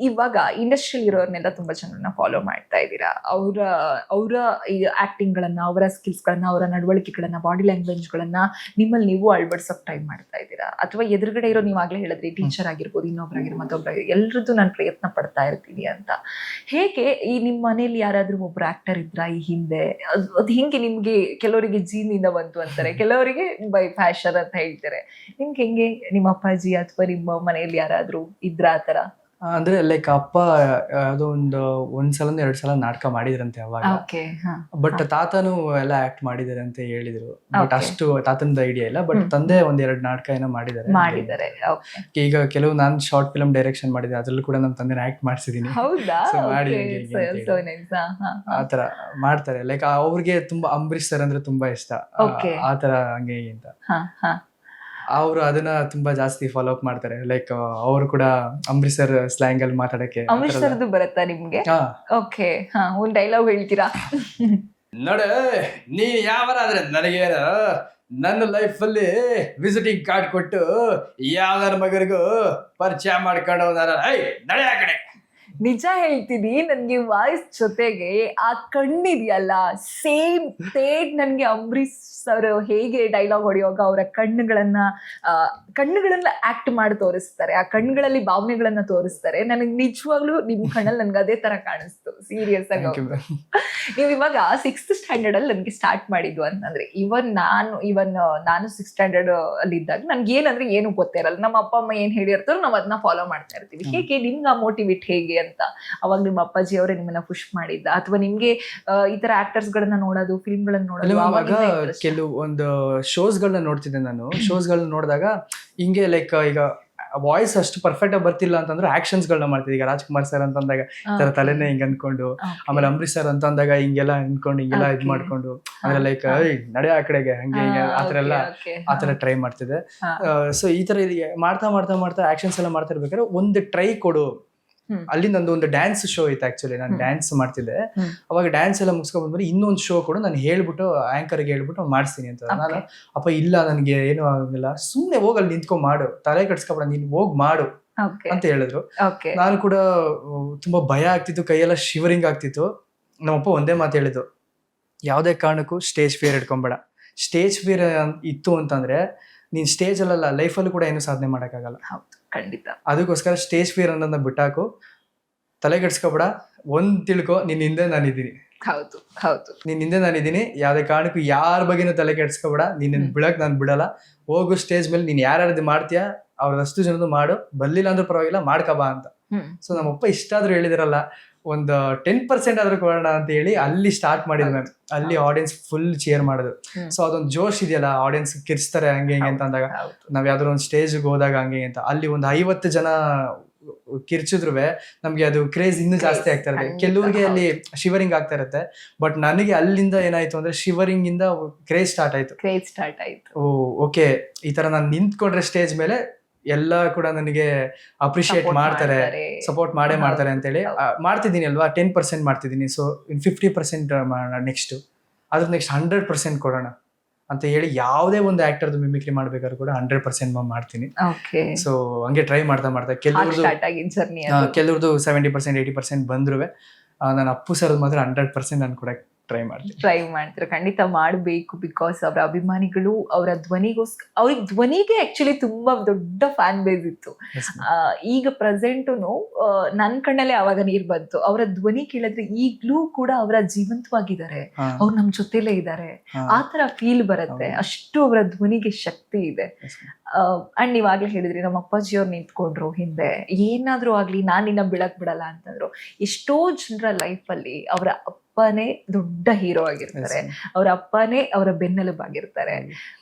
ಇವಾಗ ಇಂಡಸ್ಟ್ರಿಯಲ್ಲಿ ಇರೋರ್ನೆಲ್ಲ ತುಂಬಾ ಜನರನ್ನ ಫಾಲೋ ಮಾಡ್ತಾ ಇದ್ದೀರಾ. ಅವರ ಆಕ್ಟಿಂಗ್ ಗಳನ್ನ, ಅವರ ಸ್ಕಿಲ್ಸ್ ಗಳನ್ನ, ಅವರ ನಡವಳಿಕೆಗಳನ್ನ, ಬಾಡಿ ಲ್ಯಾಂಗ್ವೇಜ್ ಗಳನ್ನ ನಿಮ್ಮಲ್ಲಿ ನೀವು ಅಳವಡಿಸೋಕೆ ಟ್ರೈ ಮಾಡ್ತಾ ಇದ್ದೀರಾ? ಅಥವಾ ಎದುರುಗಡೆ ಇರೋ ನೀವಾಗ್ಲೇ ಹೇಳಿದ್ರಿ ಟೀಚರ್ ಆಗಿರ್ಬೋದು, ಇನ್ನೊಬ್ರಾಗಿರ್ಬೋದು, ಮತ್ತೊಬ್ರಾಗಿರ್ಬೋದು, ಎಲ್ರದ್ದು ನಾನು ಪ್ರಯತ್ನ ಪಡ್ತಾ ಇರ್ತೀನಿ ಅಂತ. ಹೇಗೆ ಈ ನಿಮ್ಮ ಮನೇಲಿ ಯಾರಾದ್ರೂ ಒಬ್ರು ಆಕ್ಟರ್ ಇದ್ರಾ ಈ ಹಿಂದೆ? ಅದು ಹಿಂಗೆ ನಿಮ್ಗೆ ಕೆಲವರಿಗೆ ಜೀನಿಂದ ಬಂತು ಅಂತಾರೆ, ಕೆಲವರಿಗೆ ಬೈ ಫ್ಯಾಷನ್ ಅಂತ ಹೇಳ್ತಾರೆ. ನಿಮ್ಗೆ ಹೆಂಗೆ ನಿಮ್ಮ ಅಪ್ಪಾಜಿ ಅಥವಾ ನಿಮ್ಮ ಮನೆಯಲ್ಲಿ ಯಾರಾದ್ರೂ ಇದ್ರ ಆ ತರ? ಅಂದ್ರೆ ಲೈಕ್ ಅಪ್ಪ ಯಾವುದೋ ಒಂದ್ಸಲ ಎರಡ್ ಸಲ ನಾಟಕ ಮಾಡಿದ್ರಂತೆ ಅವಾಗ. ಓಕೆ. ಬಟ್ ತಾತನು ಎಲ್ಲ ಆಕ್ಟ್ ಮಾಡಿದಾರೆ ಅಂತ ಹೇಳಿದ್ರು. ಬಟ್ ಅಷ್ಟು ತಾತನದ ಐಡಿಯಾ ಇಲ್ಲ. ಬಟ್ ತಂದೆ ಒಂದೆರಡು ನಾಟಕ ಏನೋ ಮಾಡಿದ್ದಾರೆ. ಈಗ ಕೆಲವು ನಾನ್ ಶಾರ್ಟ್ ಫಿಲ್ಮ್ ಡೈರೆಕ್ಷನ್ ಮಾಡಿದೆ, ಅದ್ರಲ್ಲೂ ಕೂಡ ನಮ್ಮ ತಂದೆನ ಆಕ್ಟ್ ಮಾಡಿಸಿದೀನಿ. ಹೌದಾ? So ಮಾಡಿ ಆತರ ಮಾಡ್ತಾರೆ. ಲೈಕ್ ಅವ್ರಿಗೆ ತುಂಬಾ ಅಂಬರೀಶ್ ಸರ್ ಅಂದ್ರೆ ತುಂಬಾ ಇಷ್ಟ. ಆತರ ಹಂಗೆ ಅಂತ ಅವರು ಅದನ್ನ ತುಂಬಾ ಜಾಸ್ತಿ ಫಾಲೋ ಅಪ್ ಮಾಡ್ತಾರೆ. ಲೈಕ್ ಅವರು ಕೂಡ ಅಂಬರೀಶ್ ಸರ್ ಸ್ಲ್ಯಾಂಗ್ ಅಲ್ಲಿ ಮಾತಾಡಕ್ಕೆ. ಅಂಬರೀಶ್ ಸರ್ದು ಬರುತ್ತಾ ನಿಮ್ಗೆ? ಓಕೆ. ಒಂದ್ ಡೈಲಾಗ್ ಹೇಳ್ತೀರಾ? ನೋಡು, ನೀ ಯಾವರಾದ್ರೆ ನನಗೇನು ನನ್ನ ಲೈಫ್ ಅಲ್ಲಿ ವಿಸಿಟಿಂಗ್ ಕಾರ್ಡ್ ಕೊಟ್ಟು ಯಾವ್ದಾರ ಮಗರಿಗೂ ಪರಿಚಯ ಮಾಡ್ಕೊಂಡು ನಡೆ ಆ ಕಡೆ. ನಿಜ ಹೇಳ್ತೀನಿ, ನನ್ಗೆ ವಾಯ್ಸ್ ಜೊತೆಗೆ ಆ ಕಣ್ಣಿದೆಯಲ್ಲ, ಸೇಮ್ ತೇಟ್ ನನ್ಗೆ ಅಂಬರೀಶ್ ಸರ್ ಹೇಗೆ ಡೈಲಾಗ್ ಹೊಡೆಯುವಾಗ ಅವರ ಕಣ್ಣುಗಳನ್ನ ಆಕ್ಟ್ ಮಾಡಿ ತೋರಿಸ್ತಾರೆ, ಆ ಕಣ್ಣುಗಳಲ್ಲಿ ಭಾವನೆಗಳನ್ನ ತೋರಿಸ್ತಾರೆ. ನನಗೆ ನಿಜವಾಗ್ಲೂ ನಿಮ್ ಕಣ್ಣಲ್ಲಿ ನನ್ಗೆ ಅದೇ ತರ ಕಾಣಿಸ್ತು. ಸೀರಿಯಸ್ ಆಗಿ. ನೀವು ಇವಾಗ 6th ಸ್ಟ್ಯಾಂಡರ್ಡ್ ಅಲ್ಲಿ ನನ್ಗೆ ಸ್ಟಾರ್ಟ್ ಮಾಡಿದ್ದು ಅಂತಂದ್ರೆ, ನಾನು 6th ಸ್ಟ್ಯಾಂಡರ್ಡ್ ಅಲ್ಲಿ ಇದ್ದಾಗ ನನ್ಗೆ ಏನಂದ್ರೆ ಏನು ಗೊತ್ತಿರಲ್ಲ. ನಮ್ಮ ಅಪ್ಪ ಅಮ್ಮ ಏನ್ ಹೇಳಿರ್ತಾರೋ ನಾವ್ ಅದನ್ನ ಫಾಲೋ ಮಾಡ್ತಾ ಇರ್ತೀವಿ. ಹೇಗೆ ನಿಮ್ಗೆ ಆ ಮೋಟಿವೇಟ್ ಹೇಗೆ ಅಂತ ಅವಾಗ ನಿಮ್ಮ ಅಪ್ಪಾಜಿ ಅವರೇ ನಿಮ್ಮನ್ನ ಪುಷ್ ಮಾಡಿದ್ದ, ಅಥವಾ ನಿಮ್ಗೆ ಈ ತರ ಆಕ್ಟರ್ಸ್ ಗಳನ್ನ ನೋಡೋದು, ಫಿಲ್ಮ್ ಗಳನ್ನ ನೋಡೋದು? ಕೆಲವು ಒಂದು ಶೋಸ್ ಗಳನ್ನ ನೋಡ್ತಿದ್ದೆ ನಾನು. ಶೋಸ್ ಗಳನ್ನ ನೋಡಿದಾಗ ಹಿಂಗೆ ಲೈಕ್ ಈಗ ವಾಯ್ಸ್ ಅಷ್ಟು ಪರ್ಫೆಕ್ಟ್ ಆಗಿ ಬರ್ತಿಲ್ಲ ಅಂತಂದ್ರೆ ಆಕ್ಷನ್ಸ್ ಗಳನ್ನ ಮಾಡ್ತಿದ್ದೆ. ಈಗ ರಾಜ್ಕುಮಾರ್ ಸರ್ ಅಂತ ಅಂದಾಗ ತರ ತಲೆನೇ ಹಿಂಗ್ ಅನ್ಕೊಂಡು, ಆಮೇಲೆ ಅಂಬರೀಶ್ ಸರ್ ಅಂತ ಅಂದಾಗ ಹಿಂಗೆಲ್ಲ ಅನ್ಕೊಂಡು ಹಿಂಗೆಲ್ಲ ಇದ್ ಮಾಡ್ಕೊಂಡು, ಅಂದ್ರೆ ಲೈಕ್ ನಡೆ ಆ ಕಡೆಗೆ ಹಂಗೆ ಹಿಂಗೆ ಆತರ ಟ್ರೈ ಮಾಡ್ತಿದ್ದೆ. ಸೊ ಈ ತರ ಮಾಡ್ತಾ ಆಕ್ಷನ್ಸ್ ಎಲ್ಲ ಮಾಡ್ತಾ ಇರ್ಬೇಕಾದ್ರೆ ಒಂದು ಟ್ರೈ ಕೊಡು. ಅಲ್ಲಿ ನಂದು ಒಂದು ಡ್ಯಾನ್ಸ್ ಶೋ ಇತ್ತು. ಆಕ್ಚುಲಿ ನಾನು ಡ್ಯಾನ್ಸ್ ಮಾಡ್ತಿದ್ದೆ. ಅವಾಗ ಡ್ಯಾನ್ಸ್ ಎಲ್ಲ ಮುಗಿಸ್ಕೊಂಡ್ ಬಂದ್ಮೇಲೆ ಇನ್ನೊಂದು ಶೋ ಕೊಡು, ನಾನು ಹೇಳ್ಬಿಟ್ಟು ಆಂಕರ್ಗೆ ಹೇಳ್ಬಿಟ್ಟು ಮಾಡಿಸ್ತೀನಿ ಅಂತ. ನಾನು ಅಪ್ಪ ಇಲ್ಲ ನನಗೆ ಏನು ಆಗಿಲ್ಲ, ಸುಮ್ನೆ ಹೋಗಿ ಅಲ್ಲಿ ನಿಂತ್ಕೊಂಡ್ ಮಾಡು, ತಲೆ ಕಟ್ಸ್ಕೊಬೇಡ, ನೀನ್ ಹೋಗ್ ಮಾಡು ಅಂತ ಹೇಳಿದ್ರು. ನಾನು ಕೂಡ ತುಂಬಾ ಭಯ ಆಗ್ತಿತ್ತು, ಕೈಯೆಲ್ಲ ಶಿವರಿಂಗ್ ಆಗ್ತಿತ್ತು. ನಮ್ಮಪ್ಪ ಒಂದೇ ಮಾತು ಹೇಳಿದ್ದು, ಯಾವ್ದೇ ಕಾರಣಕ್ಕೂ ಸ್ಟೇಜ್ ಫಿಯರ್ ಇಟ್ಕೊಂಬೇಡ. ಸ್ಟೇಜ್ ಫಿಯರ್ ಇತ್ತು ಅಂತಂದ್ರೆ ನೀನ್ ಸ್ಟೇಜ್ ಅಲ್ಲ ಲೈಫಲ್ಲೂ ಕೂಡ ಏನು ಸಾಧನೆ ಮಾಡಕ್ಕಾಗಲ್ಲ. ಖಂಡಿತ. ಅದಕ್ಕೋಸ್ಕರ ಸ್ಟೇಜ್ ಫಿಯರ್ ಅನ್ನೋದನ್ನ ಬಿಟ್ಟಾಕು, ತಲೆಗೆಡ್ಸ್ಕೊಬೇಡ. ಒಂದ್ ತಿಳ್ಕೊ, ನಿನ್ ಹಿಂದೆ ನಾನಿದ್ದೀನಿ. ನಿನ್ ಹಿಂದೆ ನಾನಿದ್ದೀನಿ. ಯಾವ್ದೇ ಕಾರಣಕ್ಕೂ ಯಾರ ಬಗ್ಗೆನೂ ತಲೆ ಕೆಡ್ಸ್ಕೊಬೇಡ. ನಿನ್ನ ಬಿಡಕ್ ನಾನು ಬಿಡಲ್ಲ. ಹೋಗು ಸ್ಟೇಜ್ ಮೇಲೆ ನೀನ್ ಯಾರ್ಯಾರ್ದು ಮಾಡ್ತೀಯಾ ಅವ್ರದಷ್ಟು ಜನದ್ದು ಮಾಡು, ಬರ್ಲಿಲ್ಲ ಅಂದ್ರೂ ಪರವಾಗಿಲ್ಲ, ಮಾಡ್ಕಬಾ ಅಂತ. ಸೊ ನಮ್ಮಪ್ಪ ಇಷ್ಟಾದ್ರೂ ಹೇಳಿದಿರಲ್ಲ, ಒಂದು 10% ಆದ್ರೂ ಕೊಡೋಣ ಅಂತ ಹೇಳಿ ಅಲ್ಲಿ ಸ್ಟಾರ್ಟ್ ಮಾಡಿದ್ವಿ ಮ್ಯಾಮ್. ಅಲ್ಲಿ ಆಡಿಯನ್ಸ್ ಫುಲ್ ಚೇರ್ ಮಾಡಿದ್ರು. ಸೊ ಅದೊಂದು ಜೋಶ್ ಇದೆಯಲ್ಲ, ಆಡಿಯನ್ಸ್ ಕಿರ್ಸ್ತಾರೆ ಹಂಗೆ ಹಿಂಗೆ ಅಂತ ಅಂದಾಗ, ನಾವ್ ಯಾವ್ದಾದ್ರು ಒಂದು ಸ್ಟೇಜ್ಗೆ ಹೋದಾಗ ಹಂಗೆ ಅಂತ ಅಲ್ಲಿ ಒಂದು 50 ಜನ ಕಿರ್ಚಿದ್ರು ನಮ್ಗೆ ಅದು ಕ್ರೇಜ್ ಇನ್ನೂ ಜಾಸ್ತಿ ಆಗ್ತಾ ಇರುತ್ತೆ. ಕೆಲವ್ರಿಗೆ ಅಲ್ಲಿ ಶಿವರಿಂಗ್ ಆಗ್ತಾ ಇರುತ್ತೆ. ಬಟ್ ನನಗೆ ಅಲ್ಲಿಂದ ಏನಾಯ್ತು ಅಂದ್ರೆ ಶಿವರಿಂಗ್ ಇಂದ ಕ್ರೇಜ್ ಸ್ಟಾರ್ಟ್ ಆಯ್ತು. ಓಕೆ, ಈ ತರ ನಾನು ನಿಂತ್ಕೊಂಡ್ರೆ ಸ್ಟೇಜ್ ಮೇಲೆ ಎಲ್ಲ ಕೂಡ ನನಗೆ ಅಪ್ರಿಶಿಯೇಟ್ ಮಾಡ್ತಾರೆ, ಸಪೋರ್ಟ್ ಮಾಡ್ತಾರೆ ಅಂತ ಹೇಳಿ ಮಾಡ್ತಿದ್ದೀನಿ ಅಲ್ವಾ. 10% ಮಾಡ್ತಿದ್ದೀನಿ. ಸೊ 50% ನೆಕ್ಸ್ಟ್ ಅದ್ರ ನೆಕ್ಸ್ಟ್ 100% ಕೊಡೋಣ ಅಂತ ಹೇಳಿ ಯಾವುದೇ ಒಂದು ಆಕ್ಟರ್ದು ಮಿಮಿಕ್ರಿ ಮಾಡ್ಬೇಕಾದ್ರು ಕೂಡ 100% ಮಾಡ್ತೀನಿ. ಸೊ ಹಂಗೆ ಟ್ರೈ ಮಾಡ್ತಾ ಕೆಲವ್ರದ್ದು 70% 80% ಬಂದ್ರು ನಾನು ಅಪ್ಪು ಸರ್ ಮಾತ್ರ 100% ನಾನು ಕೊಡಕ್ಕೆ ಟ್ರೈ ಮಾಡ್ತೀರಾ? ಖಂಡಿತ ಮಾಡಬೇಕು. ಬಿಕಾಸ್ ಅವರ ಅಭಿಮಾನಿಗಳು ಅವರ ಅವ್ರಿಗೆ ಧ್ವನಿಗೆ ಆಕ್ಚುಲಿ ತುಂಬಾ ದೊಡ್ಡ ಫ್ಯಾನ್ ಬೇಸ್ ಇತ್ತು. ಈಗ ಪ್ರೆಸೆಂಟುನು ನನ್ ಕಣ್ಣಲ್ಲೇ ಅವಾಗ ನೀರ್ ಬಂತು. ಅವರ ಧ್ವನಿ ಕೇಳಿದ್ರೆ ಈಗ್ಲೂ ಕೂಡ ಅವರ ಜೀವಂತವಾಗಿದ್ದಾರೆ, ಅವ್ರು ನಮ್ ಜೊತೆಲೇ ಇದ್ದಾರೆ, ಆತರ ಫೀಲ್ ಬರುತ್ತೆ. ಅಷ್ಟು ಅವರ ಧ್ವನಿಗೆ ಶಕ್ತಿ ಇದೆ. ಅಂಡ್ ನೀವಾಗ್ಲೇ ಹೇಳಿದ್ರಿ ನಮ್ಮ ಅಪ್ಪಾಜಿ ಅವ್ರು ನಿಂತ್ಕೊಂಡ್ರು ಹಿಂದೆ, ಏನಾದ್ರೂ ಆಗ್ಲಿ ನಾನ್ ನಿನ್ನ ಬಿಡಕ್ ಬಿಡಲ್ಲ ಅಂತಂದ್ರು. ಎಷ್ಟೋ ಜನರ ಲೈಫ್ ಅಲ್ಲಿ ಅವರ ಅಪ್ಪನೇ ದೊಡ್ಡ ಹೀರೋ ಆಗಿರ್ತಾರೆ, ಅವರ ಅಪ್ಪನೇ ಅವರ ಬೆನ್ನೆಲುಬಾಗಿರ್ತಾರೆ.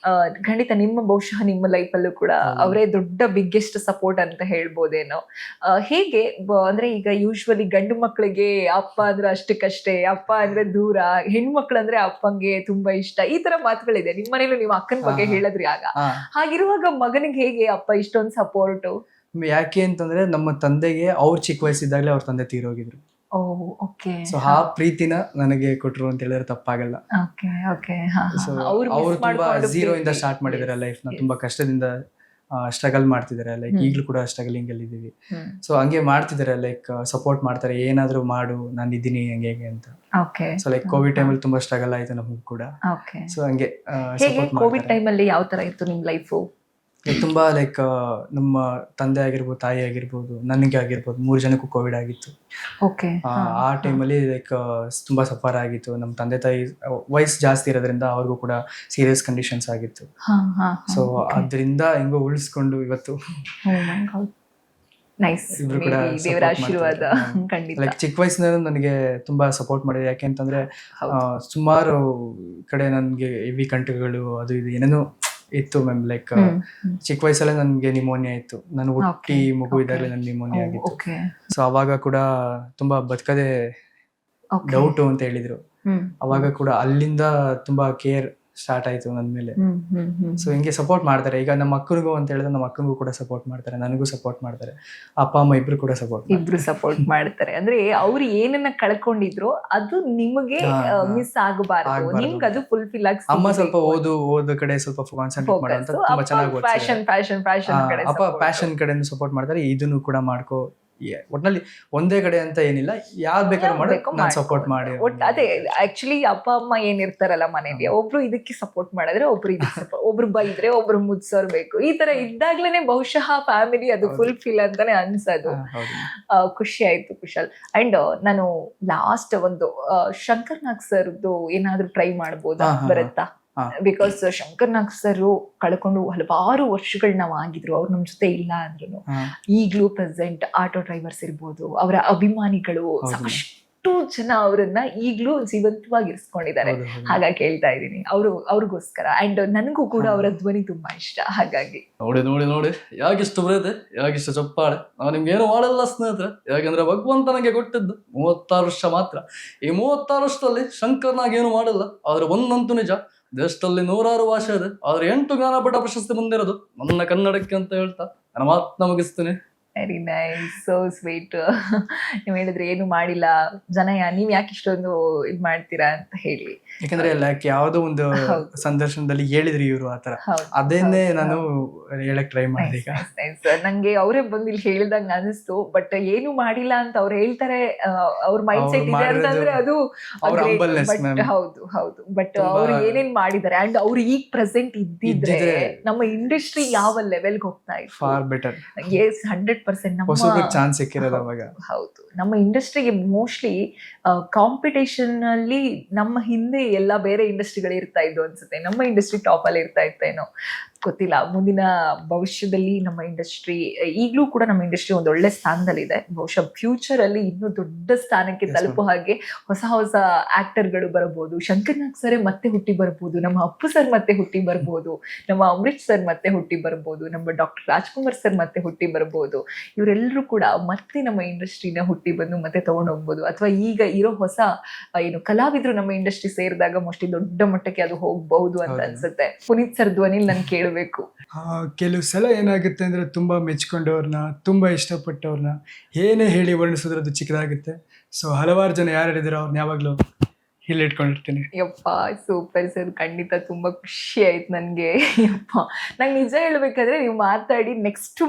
ಖಂಡಿತ ಬಹುಶಃ ನಿಮ್ಮ ಲೈಫ್ ಅಲ್ಲೂ ಕೂಡ ಅವರೇ ದೊಡ್ಡ ಬಿಗ್ಗೆಸ್ಟ್ ಸಪೋರ್ಟ್ ಅಂತ ಹೇಳ್ಬೋದೇನೋ. ಹೇಗೆ ಅಂದ್ರೆ ಈಗ ಯೂಶ್ವಲಿ ಗಂಡು ಮಕ್ಕಳಿಗೆ ಅಪ್ಪ ಅಂದ್ರೆ ಅಷ್ಟಕ್ಕಷ್ಟೇ, ಅಪ್ಪ ಅಂದ್ರೆ ದೂರ, ಹೆಣ್ಮಕ್ಳು ಅಂದ್ರೆ ಅಪ್ಪಂಗೆ ತುಂಬಾ ಇಷ್ಟ, ಈ ತರ ಮಾತುಗಳಿದೆ. ನಿಮ್ಮ ಮನೇಲಿ ನೀವು ಅಕ್ಕನ ಬಗ್ಗೆ ಹೇಳಿದ್ರಿ ಆಗ. ಹಾಗಿರುವಾಗ ಮಗನಿಗೆ ಹೇಗೆ ಅಪ್ಪ ಇಷ್ಟೊಂದು ಸಪೋರ್ಟು? ಯಾಕೆ ಅಂತಂದ್ರೆ ನಮ್ಮ ತಂದೆಗೆ ಅವ್ರು ಚಿಕ್ಕ ವಯಸ್ಸಿದ್ದಾಗಲೇ ಅವ್ರ ತಂದೆ ತೀರೋಗಿದ್ರು. ಸೊ ಆ ಪ್ರೀತಿನ ನನಗೆ ಕೊಟ್ರು ಅಂತ ಹೇಳಿದ್ರೆ ತಪ್ಪಾಗಲ್ಲ. ಸೊ ಅವ್ರು ತುಂಬಾ ಝೀರೋ ಇಂದ ಸ್ಟಾರ್ಟ್ ಮಾಡಿದಾರೆ ಲೈಫ್ ನ, ತುಂಬಾ ಕಷ್ಟದಿಂದ ಸ್ಟ್ರಗಲ್ ಮಾಡ್ತಿದ್ದಾರೆ, ಲೈಕ್ ಈಗಲೂ ಕೂಡ ಸ್ಟ್ರಗಲಿಂಗ್ ಅಲ್ಲಿ ಇದೀವಿ. ಸೊ ಹಂಗೆ ಮಾಡ್ತಿದ್ದಾರೆ, ಲೈಕ್ ಸಪೋರ್ಟ್ ಮಾಡ್ತಾರೆ, ಏನಾದ್ರು ಮಾಡು ನಾನು ಇದ್ದೀನಿ ಹಂಗೆ ಹೇಗೆ ಅಂತ. ಓಕೆ. ಸೊ ಲೈಕ್ ಕೋವಿಡ್ ಟೈಮಲ್ಲಿ ತುಂಬಾ ಸ್ಟ್ರಗಲ್ ಆಯ್ತು ನಮಗೂ ಕೂಡ. ಓಕೆ. ಸೊ ಹಂಗೆ ಹೇಗೆ ಸಪೋರ್ಟ್ ಕೋವಿಡ್ ಮಾಡ್ತಾರೆ. ಟೈಮಲ್ಲಿ ಯಾವ ತರ ಇತ್ತು ನಿಮ್ ಲೈಫು? ತುಂಬಾ ಲೈಕ್ ನಮ್ಮ ತಂದೆ ಆಗಿರ್ಬೋದು, ತಾಯಿ ಆಗಿರ್ಬೋದು, ನನಗೆ ಆಗಿರ್ಬೋದು, 3 ಜನಕ್ಕೂ ಕೋವಿಡ್ ಆಗಿತ್ತು. ಓಕೆ. ಆ ಟೈಮಲ್ಲಿ ಲೈಕ್ ತುಂಬಾ ಸಫರ್ ಆಗಿತ್ತು. ನಮ್ಮ ತಂದೆ ತಾಯಿ ವಯಸ್ಸು ಜಾಸ್ತಿ ಇರೋದ್ರಿಂದ ಅವ್ರಿಗೂ ಕೂಡ ಸೀರಿಯಸ್ ಕಂಡೀಷನ್ಸ್ ಆಗಿತ್ತು. ಸೊ ಅದರಿಂದ ಹೆಂಗೋ ಉಳಿಸ್ಕೊಂಡು ಇವತ್ತು ನೈಸ್. ಇಬ್ರು ಕೂಡ ದೇವರ support ಆಶೀರ್ವಾದ. ಮಾಡ್ತಾರೆ. ಖಂಡಿತ. ಲೈಕ್ ಚಿಕ್ಕ ವಯಸ್ಸಿನ ನನಗೆ ತುಂಬಾ ಸಪೋರ್ಟ್ ಮಾಡಿದೆ. ಯಾಕೆಂತಂದ್ರೆ ಸುಮಾರು ಕಡೆ ನನಗೆ ಹೆವಿ ಕಂಟಕಗಳು ಅದು ಇದು ಏನೇನೋ ಇತ್ತು ಮ್ಯಾಮ್. ಲೈಕ್ ಚಿಕ್ಕ ವಯಸ್ಸಲ್ಲೇ ನನಗೆ ನಿಮೋನಿಯಾ ಇತ್ತು. ನಾನು ಹುಟ್ಟಿ ಮಗು ಇದ್ದಾಗಲೇ ನನ್ಗೆ ನಿಮೋನಿಯಾ ಆಗಿತ್ತು. ಸೊ ಅವಾಗ ಕೂಡ ತುಂಬಾ ಬದುಕದೆ ಡೌಟು ಅಂತ ಹೇಳಿದ್ರು. ಅವಾಗ ಕೂಡ ಅಲ್ಲಿಂದ ತುಂಬಾ ಕೇರ್ ಸ್ಟಾರ್ಟ್ ಆಯ್ತು ನನ್ನ ಮೇಲೆ. ಸೊ ಹಿಂಗೆ ಸಪೋರ್ಟ್ ಮಾಡ್ತಾರೆ. ಈಗ ನಮ್ಮ ಅಕ್ಕನಿಗೂ ಅಂತ ಹೇಳಿದ್ರೆ ನಮ್ಮ ಅಕ್ಕನಿಗೂ ಕೂಡ ಸಪೋರ್ಟ್ ಮಾಡ್ತಾರೆ, ನನಗೂ ಸಪೋರ್ಟ್ ಮಾಡ್ತಾರೆ, ಅಪ್ಪ ಅಮ್ಮ ಇಬ್ರು ಕೂಡ ಇಬ್ರು ಸಪೋರ್ಟ್ ಮಾಡ್ತಾರೆ. ಅಂದ್ರೆ ಅವ್ರು ಏನನ್ನ ಕಳ್ಕೊಂಡಿದ್ರು ಅದು ನಿಮಗೆ ಮಿಸ್ ಆಗಬಾರದು, ನಿಮ್ಗೆ ಅದು ಫುಲ್ಫಿಲ್ ಆಗಿ. ಅಮ್ಮ ಸ್ವಲ್ಪ ಓದು ಕಡೆ ಸ್ವಲ್ಪ ಕಾನ್ಸಂಟ್ರೇಟ್ ಮಾಡುವಂತ ತುಂಬಾ ಚೆನ್ನಾಗಿ ಫ್ಯಾಷನ್ ಅಪ್ಪ ಪ್ಯಾಷನ್ ಕಡೆಯಿಂದ ಸಪೋರ್ಟ್ ಮಾಡ್ತಾರೆ. ಇದನ್ನು ಕೂಡ ಮಾಡ್ಕೋ, ಒಟ್ನಲ್ಲಿ ಒಂದೇ ಕಡೆ ಅಂತ ಏನಿಲ್ಲ, ಯಾವ್ದು ಬೇಕಾದ್ರೂ ಮಾಡಬೇಕು, ನಾನು ಸಪೋರ್ಟ್ ಮಾಡಿ. ಅದೇ ಆಕ್ಚುಲಿ ಅಪ್ಪ ಅಮ್ಮ ಏನಿರ್ತಾರಲ್ಲ ಮನೇಲಿ, ಒಬ್ರು ಇದಕ್ಕೆ ಸಪೋರ್ಟ್ ಮಾಡಿದ್ರೆ ಒಬ್ರು ಇದಕ್ಕೆ ಒಬ್ರು ಬೈದ್ರೆ ಒಬ್ರು ಮುದ್ಸೋರ್ಬೇಕು. ಈ ತರ ಇದ್ದಾಗ್ಲೇನೆ ಬಹುಶಃ ಫ್ಯಾಮಿಲಿ ಅದು ಫುಲ್ಫಿಲ್ ಅಂತಾನೆ ಅನ್ಸೋದು. ಖುಷಿ ಆಯ್ತು ಕುಶಲ್. ಅಂಡ್ ನಾನು ಲಾಸ್ಟ್ ಒಂದು ಶಂಕರ್ ನಾಗ್ ಸರ್ದು ಏನಾದ್ರು ಟ್ರೈ ಮಾಡ್ಬೋದಾ, ಬರುತ್ತಾ? ಬಿಕಾಸ್ ಶಂಕರ್ ನಾಗ್ ಸರ್ ಕಳ್ಕೊಂಡು ಹಲವಾರು ವರ್ಷಗಳು ನಾವು ಆಗಿದ್ರು, ಅವ್ರು ನಮ್ ಜೊತೆ ಇಲ್ಲ ಅಂದ್ರು ಈಗ್ಲೂ ಪ್ರೆಸೆಂಟ್ ಆಟೋ ಡ್ರೈವರ್ಸ್ ಇರ್ಬೋದು, ಅವರ ಅಭಿಮಾನಿಗಳು ಸಾಕಷ್ಟು ಜನ ಅವರನ್ನ ಈಗ್ಲೂ ಜೀವಂತವಾಗಿ ಇರಿಸ್ಕೊಂಡಿದ್ದಾರೆ. ಹಾಗಾಗಿ ಹೇಳ್ತಾ ಇದ್ದೀನಿ ಅವ್ರಿಗೋಸ್ಕರ. ಅಂಡ್ ನನಗೂ ಕೂಡ ಅವರ ಧ್ವನಿ ತುಂಬಾ ಇಷ್ಟ. ಹಾಗಾಗಿ ನೋಡಿ ಯಾಕಿಷ್ಟು ಬರುತ್ತೆ, ಯಾಕಿಷ್ಟು ಚಪ್ಪಾಳೆ. ನಾವು ನಿಮ್ಗೆ ಏನು ಮಾಡಲ್ಲ ಸ್ನೇಹಿತರೆ, ಯಾಕಂದ್ರೆ ಭಗವಂತ ನನಗೆ ಕೊಟ್ಟಿದ್ದು 36 ವರ್ಷ ಮಾತ್ರ. ಈ 36 ವರ್ಷದಲ್ಲಿ ಶಂಕರ್ ನಾಗ್ ಏನು ಮಾಡಲ್ಲ. ಆದ್ರೆ ಒಂದಂತೂ ನಿಜ, ದೇಶದಲ್ಲಿ 106 ಭಾಷೆ ಇದೆ, ಆದ್ರೆ 8 ಜ್ಞಾನಪೀಠ ಪ್ರಶಸ್ತಿ ಬಂದಿರೋದು ನನ್ನ ಕನ್ನಡಕ್ಕೆ ಅಂತ ಹೇಳ್ತಾ ನನ್ನ ಮಾತನ್ನ ಮುಗಿಸ್ತೀನಿ. Very nice, so sweet. ನೀವು ಹೇಳಿದ್ರೆ ಏನು ಮಾಡಿಲ್ಲ ಜನ, ನೀವ್ ಯಾಕೆ ಇಷ್ಟೊಂದು ಇದ್ ಮಾಡ್ತೀರಾ ಅಂತ ಹೇಳಿ. ಯಾಕಂದ್ರೆ ಲೈಕ್ ಯಾವ್ದೋ ಒಂದು ಸಂದರ್ಶನದಲ್ಲಿ ಹೇಳಿದ್ರಿ ಇವರು ಆತರ, ಅದೇನೆ ನಾನು ಹೇಳಕ್ ಟ್ರೈ ಮಾಡಿದೆ. ಈಗ ನಂಗೆ ಅವರೇ ಬಂದು ಇಲ್ಲಿ ಹೇಳ್ದಂಗ ಅನಿಸ್ತು. ಬಟ್ ಏನು ಮಾಡಿಲ್ಲ ಅಂತ ಅವ್ರು ಹೇಳ್ತಾರೆ, ಅವ್ರ ಮೈಂಡ್ ಸೆಟ್ ಇದೆ ಅಂತಂದ್ರೆ ಅದು ಹೌದು. ಬಟ್ ಅವ್ರು ಏನೇನ್ ಮಾಡಿದ್ದಾರೆ ಅಂಡ್ ಅವ್ರು ಈಗ ಪ್ರೆಸೆಂಟ್ ಇದ್ದಿದ್ರೆ ನಮ್ಮ ಇಂಡಸ್ಟ್ರಿ ಯಾವ ಲೆವೆಲ್ಗೆ ಹೋಗ್ತಾ ಇತ್ತು. For better. ಎಸ್, 100% ಚಾನ್ಸ್ ಸಿಕ್ಕಿರೋದು ಅವಾಗ. ಹೌದು, ನಮ್ಮ ಇಂಡಸ್ಟ್ರಿಗೆ ಮೋಸ್ಟ್ಲಿ ಕಾಂಪಿಟೇಷನ್ ಅಲ್ಲಿ ನಮ್ಮ ಹಿಂದೆ ಎಲ್ಲ ಬೇರೆ ಇಂಡಸ್ಟ್ರಿಗಳು ಇರ್ತಾ ಇದ್ದು ಅನ್ಸುತ್ತೆ. ನಮ್ಮ ಇಂಡಸ್ಟ್ರಿ ಟಾಪ್ ಅಲ್ಲಿ ಇರ್ತಾ ಇತ್ತೇನೋ ಗೊತ್ತಿಲ್ಲ. ಮುಂದಿನ ಭವಿಷ್ಯದಲ್ಲಿ ನಮ್ಮ ಇಂಡಸ್ಟ್ರಿ, ಈಗಲೂ ಕೂಡ ನಮ್ಮ ಇಂಡಸ್ಟ್ರಿ ಒಂದು ಒಳ್ಳೆ ಸ್ಥಾನದಲ್ಲಿದೆ. ಬಹುಶಃ ಫ್ಯೂಚರ್ ಅಲ್ಲಿ ಇನ್ನೂ ದೊಡ್ಡ ಸ್ಥಾನಕ್ಕೆ ತಲುಪೋ ಹಾಗೆ ಹೊಸ ಆಕ್ಟರ್ಗಳು ಬರಬಹುದು. ಶಂಕರ್ ನಾಗ್ ಸರ್ ಮತ್ತೆ ಹುಟ್ಟಿ ಬರ್ಬೋದು, ನಮ್ಮ ಅಪ್ಪು ಸರ್ ಮತ್ತೆ ಹುಟ್ಟಿ ಬರ್ಬೋದು, ನಮ್ಮ ಅಮೃತ್ ಸರ್ ಮತ್ತೆ ಹುಟ್ಟಿ ಬರ್ಬೋದು, ನಮ್ಮ ಡಾಕ್ಟರ್ ರಾಜ್ಕುಮಾರ್ ಸರ್ ಮತ್ತೆ ಹುಟ್ಟಿ ಬರ್ಬೋದು. ಇವರೆಲ್ಲರೂ ಕೂಡ ಮತ್ತೆ ನಮ್ಮ ಇಂಡಸ್ಟ್ರಿನ ಹುಟ್ಟಿ ಬಂದು ಮತ್ತೆ ತಗೊಂಡು ಹೋಗ್ಬೋದು. ಅಥವಾ ಈಗ ಇರೋ ಹೊಸ ಕಲಾವಿದ್ರು ನಮ್ಮ ಇಂಡಸ್ಟ್ರಿ ಸೇರಿದಾಗ ಮೋಸ್ಟ್ಲಿ ದೊಡ್ಡ ಮಟ್ಟಕ್ಕೆ ಅದು ಹೋಗಬಹುದು ಅಂತ ಅನ್ಸುತ್ತೆ. ಪುನೀತ್ ಸರ್ ಧ್ವನಿ ನನ್ ಕೇಳಬೇಕು. ಕೆಲವು ಸಲ ಏನಾಗುತ್ತೆ ಅಂದ್ರೆ ತುಂಬಾ ಮೆಚ್ಕೊಂಡವ್ರನ್ನ, ತುಂಬಾ ಇಷ್ಟಪಟ್ಟವ್ರನ್ನ ಏನೇ ಹೇಳಿ ವರ್ಣಿಸಿದ್ರೆ ಅದು ಚಿಕ್ಕದಾಗುತ್ತೆ. ಸೊ ಹಲವಾರು ಜನ ಯಾರು ಹೇಳಿದ್ರು ಅವ್ರನ್ನ ಯಾವಾಗ್ಲೂ ಇಲ್ಲಿ ಇಟ್ಕೊಂಡಿರ್ತೀನಿ. ಯಪ್ಪ, ಸೂಪರ್ ಸರ್, ಖಂಡಿತ ತುಂಬಾ ಖುಷಿ ಆಯ್ತು ನನ್ಗೆ. ಯಪ್ಪ, ನಂಗೆ ನಿಜ ಹೇಳ್ಬೇಕಾದ್ರೆ ನೀವು ಮಾತಾಡಿ ನೆಕ್ಸ್ಟ್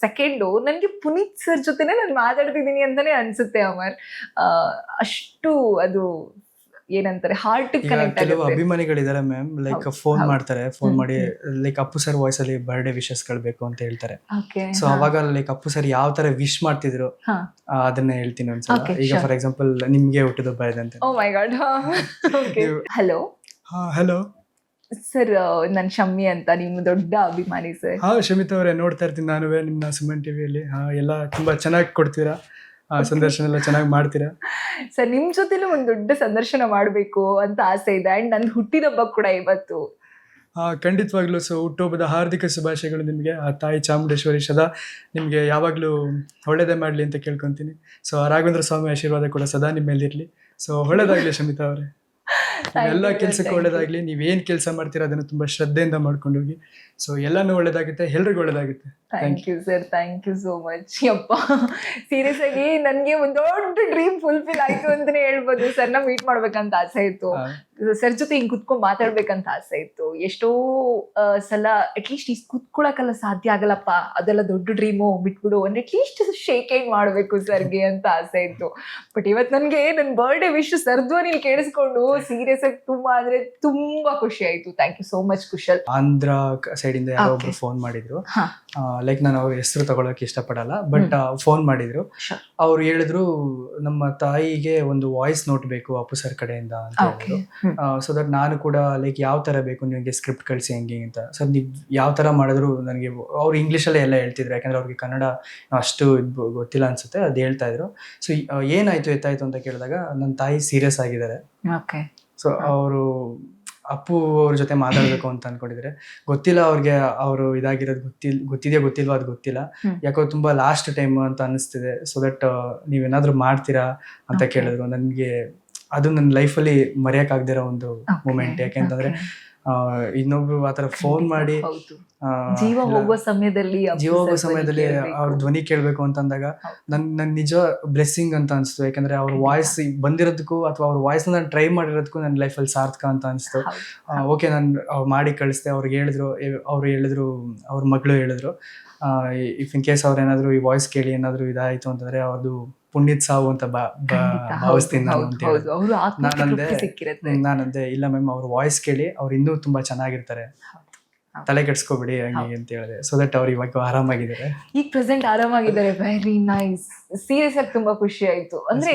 ಸೆಕೆಂಡು ನನ್ಗೆ ಪುನೀತ್ ಸರ್ ಜೊತೆನೆ ನಾನು ಮಾತಾಡ್ತಿದ್ದೀನಿ ಅಂತಾನೆ ಅನ್ಸುತ್ತೆ ಅಮರ್. ಅಷ್ಟು ಅದು ಏನಂತಾರೆ ಹಾರ್ಟ್ ಕನೆಕ್ಟ್. ಕೆಲವು ಅಭಿಮಾನಿಗಳಿದ್ದಾರೆ ಮ್ಯಾಮ್, ಲೈಕ್ ಫೋನ್ ಮಾಡ್ತಾರೆ, ಫೋನ್ ಮಾಡಿ ಲೈಕ್ ಅಪ್ಪು ಸರ್ ವಾಯ್ಸ್ ಅಲ್ಲಿ ಬರ್ಡೇ ವಿಶಸ್ ಬೇಕು ಅಂತ ಹೇಳ್ತಾರೆ. ಸೊ ಅವಾಗ ಲೈಕ್ ಅಪ್ಪು ಸರ್ ಯಾವ ತರ ವಿಶ್ ಮಾಡ್ತಿದ್ರು ಅದನ್ನ ಹೇಳ್ತೀನಿ ಒಂದ್ಸಲ. ಈಗ ಫಾರ್ ಎಕ್ಸಾಂಪಲ್ ನಿಮ್ಗೆ ಹುಟ್ಟಿದ ಹಬ್ಬ ಇದೆ ಅಂತ. ಓ ಮೈ ಗಾಡ್. ಹಲೋ ಹಲೋ ಸರ್, ನನ್ ಶಮ್ಮಿ ಅಂತ, ನಿಮ್ಮ ದೊಡ್ಡ ಅಭಿಮಾನಿ ಸರ್. ಶಮಿತ್ ಅವರೇ, ನೋಡ್ತಾ ಇರ್ತೀನಿ ನಾನು ನಿಮ್ಮ ಸುಮನ್ ಟಿವಿಯಲ್ಲಿ. ಎಲ್ಲ ತುಂಬಾ ಚೆನ್ನಾಗಿ ಕೊಡ್ತೀರಾ, ಸಂದರ್ಶನ ಎಲ್ಲ ಚೆನ್ನಾಗಿ ಮಾಡ್ತೀರಾ ಸರ್. ನಿಮ್ ಜೊತೆಲೂ ಒಂದು ದೊಡ್ಡ ಸಂದರ್ಶನ ಮಾಡ್ಬೇಕು ಅಂತ ಆಸೆ ಇದೆ. ಅಂಡ್ ನಂದು ಹುಟ್ಟಿದಬ್ಬ ಕೂಡ ಇವತ್ತು. ಖಂಡಿತವಾಗ್ಲೂ. ಸೊ ಹುಟ್ಟುಹಬ್ಬದ ಹಾರ್ದಿಕ ಶುಭಾಶಯಗಳು ನಿಮಗೆ. ಆ ತಾಯಿ ಚಾಮುಂಡೇಶ್ವರಿ ಸದಾ ನಿಮಗೆ ಯಾವಾಗಲೂ ಒಳ್ಳೇದೇ ಮಾಡಲಿ ಅಂತ ಕೇಳ್ಕೊತೀನಿ. ಸೊ ರಾಘವೇಂದ್ರ ಸ್ವಾಮಿ ಆಶೀರ್ವಾದ ಕೂಡ ಸದಾ ನಿಮ್ಮ ಮೇಲಿರಲಿ. ಸೊ ಒಳ್ಳೇದಾಗ್ಲಿ ಶಮಿತಾ ಅವರೇ, ಎಲ್ಲ ಕೆಲಸಕ್ಕೆ ಒಳ್ಳೇದಾಗ್ಲಿ. ನೀವೇನು ಕೆಲಸ ಮಾಡ್ತೀರಾ ಅದನ್ನು ತುಂಬ ಶ್ರದ್ಧೆಯಿಂದ ಮಾಡ್ಕೊಂಡು ಹೋಗಿ. ಸೊ ಎಲ್ಲನೂ ಒಳ್ಳೇದಾಗುತ್ತೆ, ಎಲ್ರಿಗೂ ಒಳ್ಳೇದಾಗುತ್ತೆ. Thank you sir, thank you so much. ಯಪ್ಪ, ಸೀರಿಯಸ್ ಆಗಿ ನನಗೆ ಒಂದು ದೊಡ್ಡ ಡ್ರೀಮ್ ಫುಲ್ಫಿಲ್ ಆಯ್ತು ಅಂತಾನೆ ಹೇಳ್ಬೋದು. ಸರ್ನ ಮೀಟ್ ಮಾಡ್ಬೇಕಂತ ಆಸೆ ಇತ್ತು, ಸರ್ ಜೊತೆ ಹಿಂಗ್ ಕುತ್ಕೊಂಡ್ ಮಾತಾಡ್ಬೇಕಂತ ಆಸೆ ಇತ್ತು. ಎಷ್ಟೋ ಸಲ ಅಟ್ಲೀಸ್ಟ್ ಈ ಕುತ್ಕೊಳಕ್ಕೆಲ್ಲ ಸಾಧ್ಯ ಆಗಲ್ಲಪ್ಪ, ಅದೆಲ್ಲ ದೊಡ್ಡ ಡ್ರೀಮು, ಬಿಟ್ಬಿಡು ಅಂದ್ರೆ ಅಟ್ಲೀಸ್ಟ್ ಶೇಕ್ ಹ್ಯಾಂಡ್ ಮಾಡ್ಬೇಕು ಸರ್ಗೆ ಅಂತ ಆಸೆ ಇತ್ತು. ಬಟ್ ಇವತ್ತು ನನಗೆ ನನ್ನ ಬರ್ಡೇ ವಿಶ್ ಸರ್ಧ್ವನಿಲ್ ಕೇಳಿಸ್ಕೊಂಡು ಸೀರಿಯಸ್ ಆಗಿ ತುಂಬಾ ಅಂದ್ರೆ ತುಂಬಾ ಖುಷಿ ಆಯ್ತು. Thank you so much Kushal. Andhra side ಇಂದ ಯಾರೋ ಒಬ್ರು ಫೋನ್ ಮಾಡಿದ್ರು, ಲೈಕ್ ನಾನು ಅವ್ರ ಹೆಸರು ತಗೊಳಕ್ ಇಷ್ಟಪಡಲ್ಲ, ಬಟ್ ಫೋನ್ ಮಾಡಿದ್ರು. ಅವ್ರು ಹೇಳಿದ್ರು ನಮ್ಮ ತಾಯಿಗೆ ಒಂದು ವಾಯ್ಸ್ ನೋಟ್ ಬೇಕು ಅಪ್ಪು ಸರ್ ಕಡೆಯಿಂದ ಅಂತ ಹೇಳಿದ್ರು. ಸೊ ದಟ್ ನಾನು ಕೂಡ ಲೈಕ್ ಯಾವ ತರ ಬೇಕು ನಿಮಗೆ ಸ್ಕ್ರಿಪ್ಟ್ ಕಳಿಸಿ ಹೆಂಗೆ ಅಂತ. ಸರ್ ನೀವು ಯಾವ ತರ ಮಾಡಿದ್ರು ನನಗೆ, ಅವ್ರು ಇಂಗ್ಲೀಷಲ್ಲೇ ಎಲ್ಲ ಹೇಳ್ತಿದ್ರು, ಯಾಕಂದ್ರೆ ಅವ್ರಿಗೆ ಕನ್ನಡ ಅಷ್ಟು ಗೊತ್ತಿಲ್ಲ ಅನ್ಸುತ್ತೆ, ಅದು ಹೇಳ್ತಾ ಇದ್ರು. ಸೊ ಏನಾಯ್ತು ಎತ್ತಾಯ್ತು ಅಂತ ಕೇಳಿದಾಗ ನನ್ನ ತಾಯಿ ಸೀರಿಯಸ್ ಆಗಿದ್ದಾರೆ. ಸೊ ಅವರು ಅಪ್ಪು ಅವ್ರ ಜೊತೆ ಮಾತಾಡ್ಬೇಕು ಅಂತ ಅನ್ಕೊಂಡಿದ್ರೆ, ಗೊತ್ತಿಲ್ಲ ಅವ್ರಿಗೆ ಅವರು ಇದಾಗಿರೋದು ಗೊತ್ತಿದೆಯೋ ಗೊತ್ತಿಲ್ವೋ ಅದು ಗೊತ್ತಿಲ್ಲ, ಯಾಕೋ ತುಂಬಾ ಲಾಸ್ಟ್ ಟೈಮ್ ಅಂತ ಅನಿಸ್ತಿದೆ. ಸೊ ದಟ್ ನೀವೇನಾದ್ರೂ ಮಾಡ್ತೀರಾ ಅಂತ ಕೇಳಿದ್ರು. ನನಗೆ ಅದು ನನ್ನ ಲೈಫಲ್ಲಿ ಮರೆಯಕ್ಕಾಗದಿರೋ ಒಂದು ಮೂಮೆಂಟ್. ಯಾಕೆಂತಂದ್ರೆ ಇನ್ನೊಬ್ರು ಆತರ ಫೋನ್ ಮಾಡಿ ಜೀವ ಹೋಗುವ ಸಮಯದಲ್ಲಿ ಅವ್ರ ಧ್ವನಿ ಕೇಳ್ಬೇಕು ಅಂತಂದಾಗ ನನ್ ನಿಜ ಬ್ಲೆಸ್ಸಿಂಗ್ ಅಂತ ಅನ್ಸ್ತು. ಯಾಕಂದ್ರೆ ಅವ್ರ ವಾಯ್ಸ್ ಬಂದಿರೋದಕ್ಕೂ ಅಥವಾ ಅವ್ರ ವಾಯ್ಸ್ ನಾನು ಟ್ರೈ ಮಾಡಿರೋದಕ್ಕೂ ನನ್ನ ಲೈಫಲ್ಲಿ ಸಾರ್ಥಕ ಅಂತ ಅನ್ಸ್ತು. ಓಕೆ, ನಾನು ಮಾಡಿ ಕಳಿಸ್ದೆ. ಅವ್ರಿಗೆ ಹೇಳಿದ್ರು, ಅವ್ರ ಮಗಳು ಹೇಳಿದ್ರು, ಇಫ್ ಇನ್ ಕೇಸ್ ಅವ್ರೇನಾದ್ರು ಈ ವಾಯ್ಸ್ ಕೇಳಿ ಏನಾದ್ರು ಇದಾಯ್ತು ಅಂತಂದ್ರೆ ಅವ್ರದ್ದು ಪುಣ್ಯದ ಸಾವು ಅಂತ ಭಾವಿಸ್ತೀನಿ ನಾನು ಅಂತ ಹೇಳಿ. ನಾನಂದೆ ಇಲ್ಲ ಮ್ಯಾಮ್, ಅವ್ರ ವಾಯ್ಸ್ ಕೇಳಿ ಅವ್ರು ಇನ್ನೂ ತುಂಬಾ ಚೆನ್ನಾಗಿರ್ತಾರೆ, ತಲೆ ಕೆಡ್ಸ್ಕೊಬಿಡಿ ಹಂಗೆ ಅಂತ ಹೇಳಿದೆ. ಸೊ ದಟ್ ಅವ್ರು ಇವಾಗ ಆರಾಮಾಗಿದ್ದಾರೆ, ಈಗ ಪ್ರೆಸೆಂಟ್ ಆರಾಮಾಗಿದ್ದಾರೆ. Very nice. ಸೀರಿಯಸ್ ಆಗಿ ತುಂಬಾ ಖುಷಿ ಆಯ್ತು. ಅಂದ್ರೆ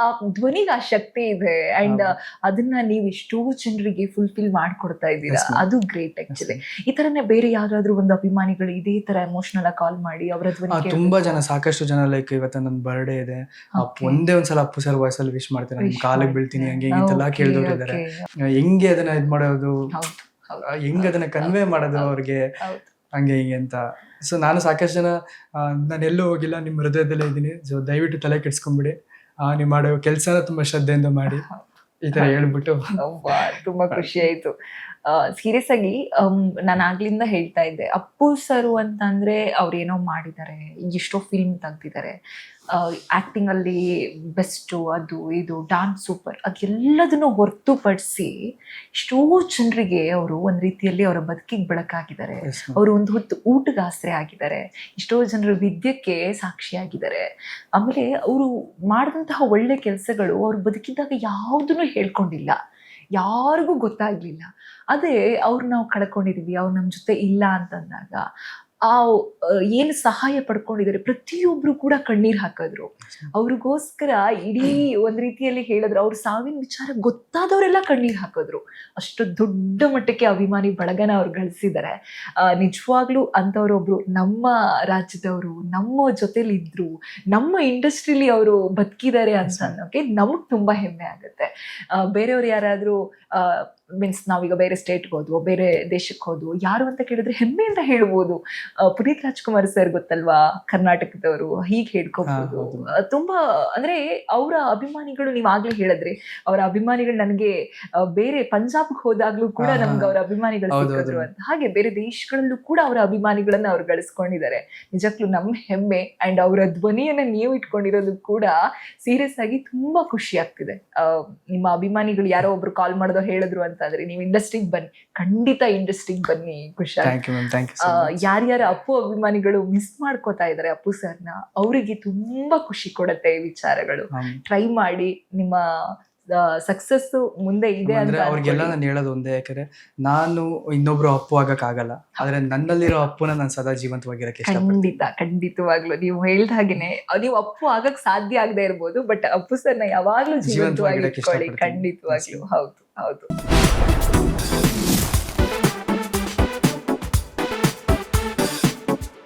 ಆ ಧ್ವನಿಗೆ ಆ ಶಕ್ತಿ ಇದೆ ಅಂಡ್ ಅದನ್ನ ನೀವು ಎಷ್ಟೋ ಜನರಿಗೆ ಫುಲ್ಫಿಲ್ ಮಾಡ್ಕೊಡ್ತಾ ಇದ್ದೀರಾ. ಅದು ಗ್ರೇಟ್ ಆಕ್ಚುಲಿ. ಈ ತರನೇ ಬೇರೆ ಯಾರಾದ್ರೂ ಒಂದು ಅಭಿಮಾನಿಗಳು ಇದೇ ತರ ಎಮೋಷನಲ್ ಆಗಿ ಕಾಲ್ ಮಾಡಿ ಅವರ ಧ್ವನಿ ತುಂಬಾ ಜನ, ಸಾಕಷ್ಟು ಜನ ಲೈಕ್ ಇವತ್ತು ನನ್ನ ಬರ್ಡೇ ಇದೆ, ಒಂದೇ ಒಂದ್ಸಲ ಅಪ್ಪು ಸರ್ ವಾಯ್ಸ್ ಅಲ್ಲಿ ವಿಶ್ ಮಾಡ್ತಾರೆ, ನಿಮ್ ಕಾಲಿಗೆ ಬೀಳ್ತೀನಿ ಹಂಗೆ ಇಂತೆಲ್ಲ ಕೇಳಿದವರಿದ್ದಾರೆ. ಹೆಂಗೆ ಅದನ್ನ ಇದ್ ಮಾಡೋದು, ಹೆಂಗ್ ಅದನ್ನ ಕನ್ವೆ ಮಾಡೋದು ಅವ್ರಿಗೆ ಹಂಗೆ ಹಿಂಗೆ ಅಂತ. ಸೊ ನಾನು ಸಾಕಷ್ಟು ಜನ, ನಾನು ಎಲ್ಲೂ ಹೋಗಿಲ್ಲ, ನಿಮ್ಮ ಹೃದಯದಲ್ಲೇ ಇದ್ದೀನಿ, ಸೊ ದಯವಿಟ್ಟು ತಲೆ ಕೆಡ್ಸ್ಕೊಂಬಿಡಿ, ನೀವು ಮಾಡೋ ಕೆಲಸನ ತುಂಬಾ ಶ್ರದ್ಧೆಯಿಂದ ಮಾಡಿ ಈ ತರ ಹೇಳ್ಬಿಟ್ಟು ತುಂಬಾ ಖುಷಿ ಆಯ್ತು. ಸೀರಿಯಸ್ ಆಗಿ ನಾನು ಆಗ್ಲಿಂದ ಹೇಳ್ತಾ ಇದ್ದೆ, ಅಪ್ಪು ಸರು ಅಂತಂದ್ರೆ ಅವ್ರೇನೋ ಮಾಡಿದ್ದಾರೆ, ಎಷ್ಟೋ ಫಿಲ್ಮ್ ತೆಗ್ದಿದ್ದಾರೆ, ಆಕ್ಟಿಂಗ್ ಅಲ್ಲಿ ಬೆಸ್ಟ್, ಅದು ಇದು ಡಾನ್ಸ್ ಸೂಪರ್, ಅದೆಲ್ಲದನ್ನು ಹೊರತುಪಡಿಸಿ ಎಷ್ಟೋ ಜನರಿಗೆ ಅವರು ಒಂದ್ ರೀತಿಯಲ್ಲಿ ಅವರ ಬದುಕಿಗೆ ಬೆಳಕಾಗಿದ್ದಾರೆ. ಅವರು ಒಂದು ಹೊತ್ತು ಊಟದ ಆಸರೆ ಆಗಿದ್ದಾರೆ, ಎಷ್ಟೋ ಜನರ ವಿದ್ಯೆಗೆ ಸಾಕ್ಷಿಯಾಗಿದ್ದಾರೆ. ಆಮೇಲೆ ಅವರು ಮಾಡಿದಂತಹ ಒಳ್ಳೆ ಕೆಲಸಗಳು ಅವ್ರು ಬದುಕಿದ್ದಾಗ ಯಾವುದನ್ನು ಹೇಳ್ಕೊಂಡಿಲ್ಲ, ಯಾರಿಗೂ ಗೊತ್ತಾಗ್ಲಿಲ್ಲ. ಅದೇ ಅವ್ರು ನಾವು ಕಳ್ಕೊಂಡಿದೀವಿ, ಅವ್ರು ನಮ್ಮ ಜೊತೆ ಇಲ್ಲ ಅಂತಂದಾಗ ಆ ಏನು ಸಹಾಯ ಪಡ್ಕೊಂಡಿದ್ದಾರೆ ಪ್ರತಿಯೊಬ್ರು ಕೂಡ ಕಣ್ಣೀರ್ ಹಾಕಿದ್ರು. ಅವ್ರಿಗೋಸ್ಕರ ಇಡೀ ಒಂದ್ ರೀತಿಯಲ್ಲಿ ಹೇಳಿದ್ರು, ಅವ್ರ ಸಾವಿನ ವಿಚಾರ ಗೊತ್ತಾದವರೆಲ್ಲ ಕಣ್ಣೀರ್ ಹಾಕಿದ್ರು. ಅಷ್ಟು ದೊಡ್ಡ ಮಟ್ಟಕ್ಕೆ ಅಭಿಮಾನಿ ಬಳಗನ ಅವ್ರು ಗಳಿಸಿದ್ದಾರೆ. ನಿಜವಾಗ್ಲೂ ಅಂತವ್ರೊಬ್ರು ನಮ್ಮ ರಾಜ್ಯದವರು, ನಮ್ಮ ಜೊತೆಲಿ ಇದ್ರು, ನಮ್ಮ ಇಂಡಸ್ಟ್ರಿಲಿ ಅವರು ಬದುಕಿದ್ದಾರೆ ಅಂತ ಅನ್ನೋಕೆ ನಮಗ್ ತುಂಬಾ ಹೆಮ್ಮೆ ಆಗುತ್ತೆ. ಬೇರೆಯವ್ರು ಯಾರಾದ್ರೂ ಮೀನ್ಸ್ ನಾವೀಗ ಬೇರೆ ಸ್ಟೇಟ್ಗೆ ಹೋದ್ವು, ಬೇರೆ ದೇಶಕ್ಕೆ ಹೋದ್ವು, ಯಾರು ಅಂತ ಕೇಳಿದ್ರೆ ಹೆಮ್ಮೆಯಿಂದ ಹೇಳ್ಬೋದು, ಪುನೀತ್ ರಾಜ್ಕುಮಾರ್ ಸರ್ ಗೊತ್ತಲ್ವಾ, ಕರ್ನಾಟಕದವರು, ಹೀಗೆ ಹೇಳ್ಕೋಬಹುದು. ತುಂಬಾ ಅಂದ್ರೆ ಅವರ ಅಭಿಮಾನಿಗಳು, ನೀವ್ ಆಗ್ಲೇ ಹೇಳಿದ್ರಿ, ಅವರ ಅಭಿಮಾನಿಗಳು ನನಗೆ ಬೇರೆ ಪಂಜಾಬ್ಗೆ ಹೋದಾಗ್ಲೂ ಕೂಡ ನಮ್ಗೆ ಅವರ ಅಭಿಮಾನಿಗಳು ಸಿಕ್ಕಿದ್ರು ಅಂತ. ಹಾಗೆ ಬೇರೆ ದೇಶಗಳಲ್ಲೂ ಕೂಡ ಅವರ ಅಭಿಮಾನಿಗಳನ್ನ ಅವ್ರು ಗಳಿಸ್ಕೊಂಡಿದ್ದಾರೆ. ನಿಜಕ್ಕೂ ನಮ್ಮ ಹೆಮ್ಮೆ. ಅಂಡ್ ಅವರ ಧ್ವನಿಯನ್ನ ನೀವು ಇಟ್ಕೊಂಡಿರೋದು ಕೂಡ ಸೀರಿಯಸ್ ಆಗಿ ತುಂಬಾ ಖುಷಿ ಆಗ್ತಿದೆ. ನಿಮ್ಮ ಅಭಿಮಾನಿಗಳು ಯಾರೋ ಒಬ್ರು ಕಾಲ್ ಮಾಡಿದೋ ಹೇಳಿದ್ರು ಅಂತಂದ್ರೆ ನೀವು ಇಂಡಸ್ಟ್ರಿಗೆ ಬನ್ನಿ, ಖಂಡಿತ ಇಂಡಸ್ಟ್ರಿಗೆ ಬನ್ನಿ ಕುಶಾಲ್. ಯಾರ್ಯಾರ ಅಪ್ಪು ಅಭಿಮಾನಿಗಳು ಮಿಸ್ ಮಾಡ್ಕೋತಾ ಇದಾರೆ ಅಪ್ಪು ಸರ್ನ, ಅವರಿಗೆ ತುಂಬಾ ಖುಷಿ ಕೊಡುತ್ತೆ ಈ ವಿಚಾರಗಳು. ಟ್ರೈ ಮಾಡಿ, ನಿಮ್ಮ ಸಕ್ಸಸ್ ಮುಂದೆ ಇದೆ ಅಂದ್ರೆ ಅವ್ರಿಗೆಲ್ಲ ನಾನು ಹೇಳೋದು ಒಂದೇ, ಯಾಕಂದ್ರೆ ನಾನು ಇನ್ನೊಬ್ರು ಅಪ್ಪು ಆಗಕ್ ಆಗಲ್ಲ, ಆದ್ರೆ ನನ್ನಲ್ಲಿರೋ ಅಪ್ಪುನ ನಾನು ಸದಾ ಜೀವಂತವಾಗಿರಕ್ಕೆ ಖಂಡಿತವಾಗ್ಲು ನೀವು ಹೇಳ್ದ ಹಾಗೇನೆ ನೀವು ಅಪ್ಪು ಆಗಕ್ ಸಾಧ್ಯ ಆಗದೆ ಇರ್ಬೋದು, ಬಟ್ ಅಪ್ಪು ಸರ್ನ ಯಾವಾಗ್ಲೂ ಜೀವಂತವಾಗಿ ಇಟ್ಕೊಳ್ಳಿ. ಖಂಡಿತವಾಗ್ಲು ಹೌದು.